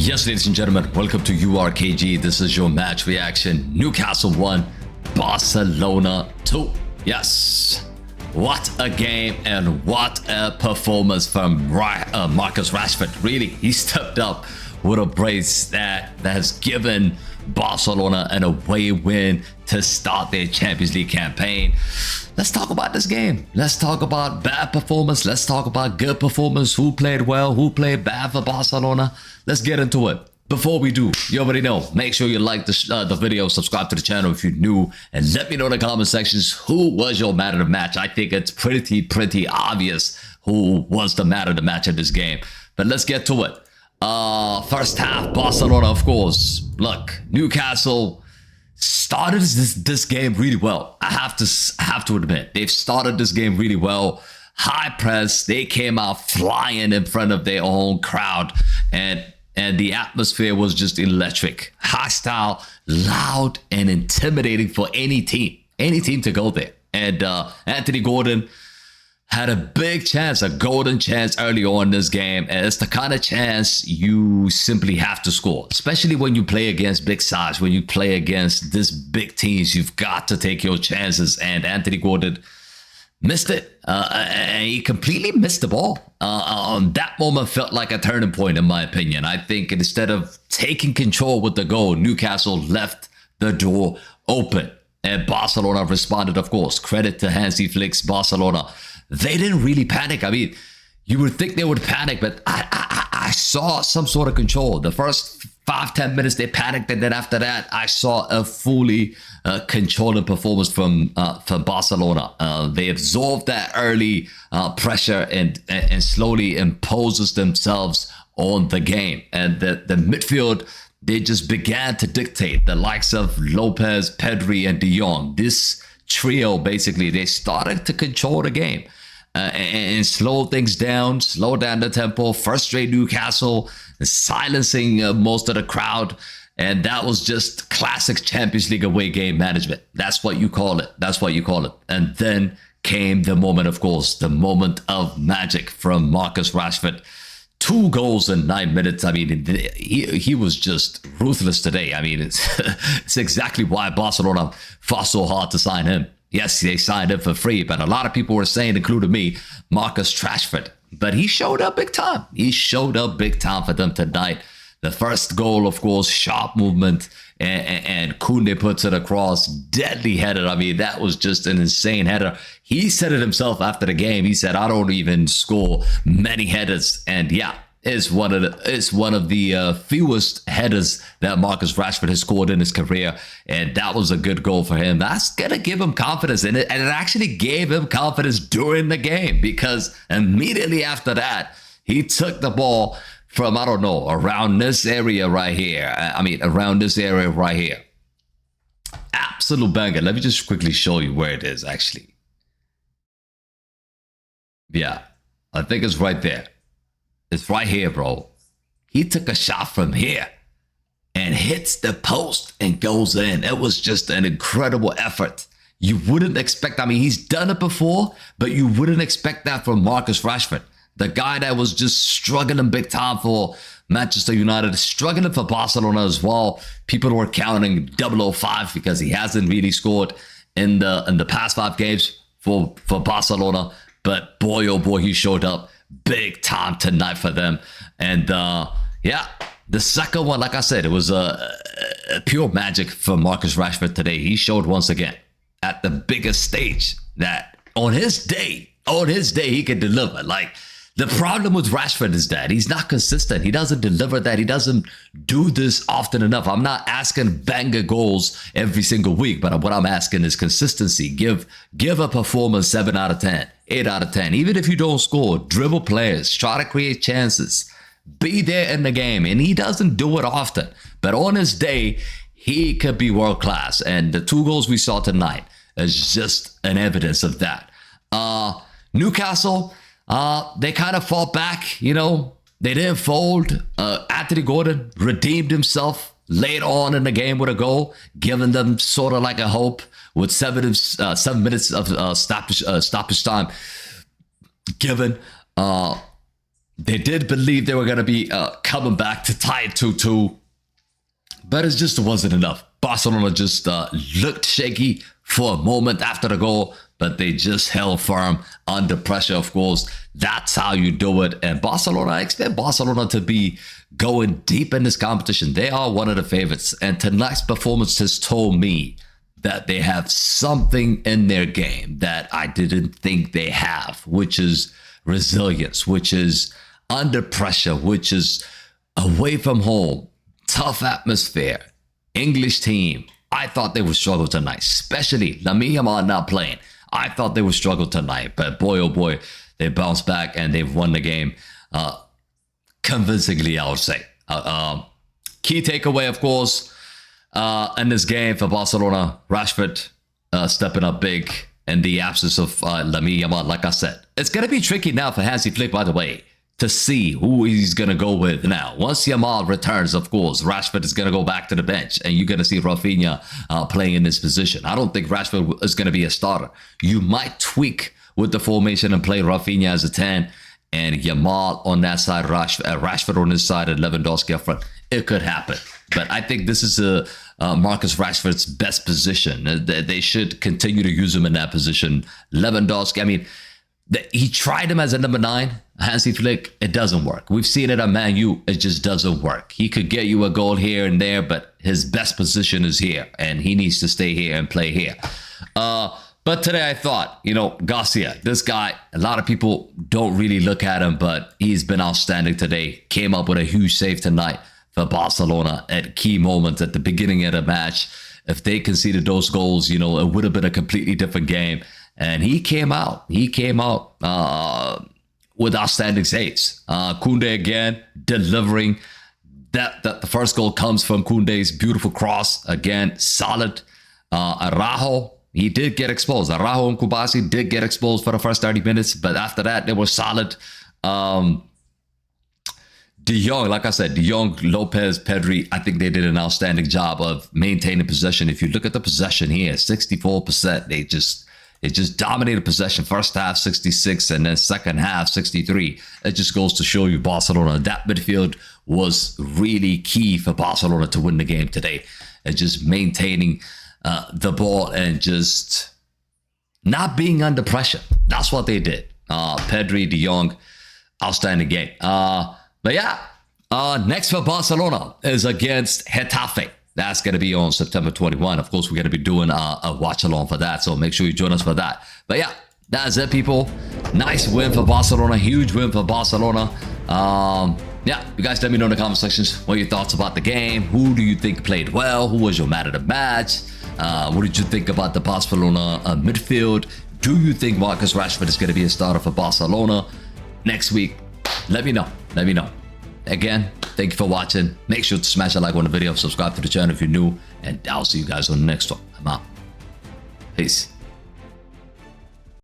Yes, ladies and gentlemen, welcome to URKG. This is your match reaction. Newcastle 1, Barcelona 2. Yes, what a game and what a performance from Marcus Rashford. Really, he stepped up with a brace that has given Barcelona an away win to start their Champions League campaign. Let's talk about this game. Let's talk about bad performance. Let's talk about good performance. Who played well? Who played bad for Barcelona? Let's get into it. Before we do, you already know, make sure you like the video, subscribe to the channel if you're new, and let me know in the comment sections who was your man of the match. I think it's pretty obvious who was the man of the match in this game. But let's get to it. First half, Barcelona, of course. Look, Newcastle started this game really well. I have to admit, they've started this game really well. High press, they came out flying in front of their own crowd, and the atmosphere was just electric, hostile, loud, and intimidating for any team to go there. And Anthony Gordon had a big chance, a golden chance early on in this game. And it's the kind of chance you simply have to score, especially when you play against big sides, when you play against this big teams. You've got to take your chances. And Anthony Gordon missed it. And he completely missed the ball. That moment felt like a turning point, in my opinion. I think instead of taking control with the goal, Newcastle left the door open. And Barcelona responded, of course. Credit to Hansi Flick's Barcelona. They didn't really panic. I mean, you would think they would panic, but I saw some sort of control. The first 5-10 minutes, they panicked. And then after that, I saw a fully controlling performance from Barcelona. They absorbed that early pressure and slowly imposes themselves on the game. And the midfield, they just began to dictate. The likes of Lopez, Pedri, and De Jong. This trio, basically, they started to control the game. And slow things down, slow down the tempo, frustrate Newcastle, silencing most of the crowd. And that was just classic Champions League away game management. That's what you call it. That's what you call it. And then came the moment, of course, the moment of magic from Marcus Rashford. 2 goals in 9 minutes. I mean, he was just ruthless today. I mean, it's exactly why Barcelona fought so hard to sign him. Yes, they signed him for free, but a lot of people were saying, including me, Marcus Rashford. But he showed up big time. He showed up big time for them tonight. The first goal, of course, sharp movement, and Koundé puts it across, deadly header. I mean, that was just an insane header. He said it himself after the game. He said, "I don't even score many headers," and yeah. It's one of the fewest headers that Marcus Rashford has scored in his career, and that was a good goal for him. That's gonna give him confidence in it, and it actually gave him confidence during the game, because immediately after that, he took the ball from, I don't know, around this area right here. Around this area right here. Absolute banger. Let me just quickly show you where it is, actually. Yeah, I think it's right there. It's right here, bro. He took a shot from here and hits the post and goes in. It was just an incredible effort. You wouldn't expect, I mean, he's done it before, but you wouldn't expect that from Marcus Rashford. The guy that was just struggling big time for Manchester United, struggling for Barcelona as well. People were counting 005 because he hasn't really scored in the past 5 games for Barcelona. But boy, oh boy, he showed up big time tonight for them. And yeah, the second one, like I said, it was a pure magic for Marcus Rashford today. He showed once again at the biggest stage that on his day, he can deliver. Like, the problem with Rashford is that he's not consistent. He doesn't deliver that. He doesn't do this often enough. I'm not asking banger goals every single week, but what I'm asking is consistency. Give a performance 7 out of 10, 8 out of 10. Even if you don't score, dribble players, try to create chances, be there in the game. And he doesn't do it often. But on his day, he could be world class. And the 2 goals we saw tonight is just an evidence of that. Newcastle, they kind of fought back, you know. They didn't fold. Anthony Gordon redeemed himself late on in the game with a goal, giving them sort of like a hope with 7 minutes of stoppage time given. They did believe they were going to be coming back to tie it 2-2, but it just wasn't enough. Barcelona just looked shaky for a moment after the goal, but they just held firm under pressure, of course. That's how you do it. And Barcelona, I expect Barcelona to be going deep in this competition. They are one of the favorites. And tonight's performance has told me that they have something in their game that I didn't think they have, which is resilience, which is under pressure, which is away from home, tough atmosphere, English team. I thought they would struggle tonight, especially Lamine Yamal not playing. I thought they would struggle tonight, but boy, oh boy, they bounced back and they've won the game convincingly, I would say. Key takeaway, of course, in this game for Barcelona, Rashford stepping up big in the absence of Lamine Yamal. Like I said, it's going to be tricky now for Hansi Flick, by the way, to see who he's going to go with now. Once Yamal returns, of course, Rashford is going to go back to the bench, and you're going to see Rafinha playing in this position. I don't think Rashford is going to be a starter. You might tweak with the formation and play Rafinha as a 10, and Yamal on that side, Rashford on this side, and Lewandowski up front. It could happen. But I think this is Marcus Rashford's best position. They should continue to use him in that position. Lewandowski, I mean, he tried him as a number 9. Hansi Flick, it doesn't work. We've seen it at Man U. It just doesn't work. He could get you a goal here and there, but his best position is here, and he needs to stay here and play here. But today I thought, Garcia, this guy, a lot of people don't really look at him, but he's been outstanding today. Came up with a huge save tonight for Barcelona at key moments at the beginning of the match. If they conceded those goals, it would have been a completely different game. And he came out. With outstanding saves. Koundé again delivering. The first goal comes from Koundé's beautiful cross. Again, solid. Araujo, he did get exposed. Araujo and Kubasi did get exposed for the first 30 minutes, but after that, they were solid. De Jong, like I said, De Jong, Lopez, Pedri, I think they did an outstanding job of maintaining possession. If you look at the possession here, 64%, It just dominated possession. First half, 66, and then second half, 63. It just goes to show you Barcelona. That midfield was really key for Barcelona to win the game today. And just maintaining the ball and just not being under pressure. That's what they did. Pedri, De Jong, outstanding game. Next for Barcelona is against Getafe. That's going to be on September 21. Of course, we're going to be doing a watch along for that. So make sure you join us for that. But yeah, that's it, people. Nice win for Barcelona. Huge win for Barcelona. You guys let me know in the comment sections what your thoughts about the game. Who do you think played well? Who was your man of the match? What did you think about the Barcelona midfield? Do you think Marcus Rashford is going to be a starter for Barcelona next week? Let me know. Again, thank you for watching. Make sure to smash a like on the video, subscribe to the channel if you're new, and I'll see you guys on the next one. I'm out. Peace.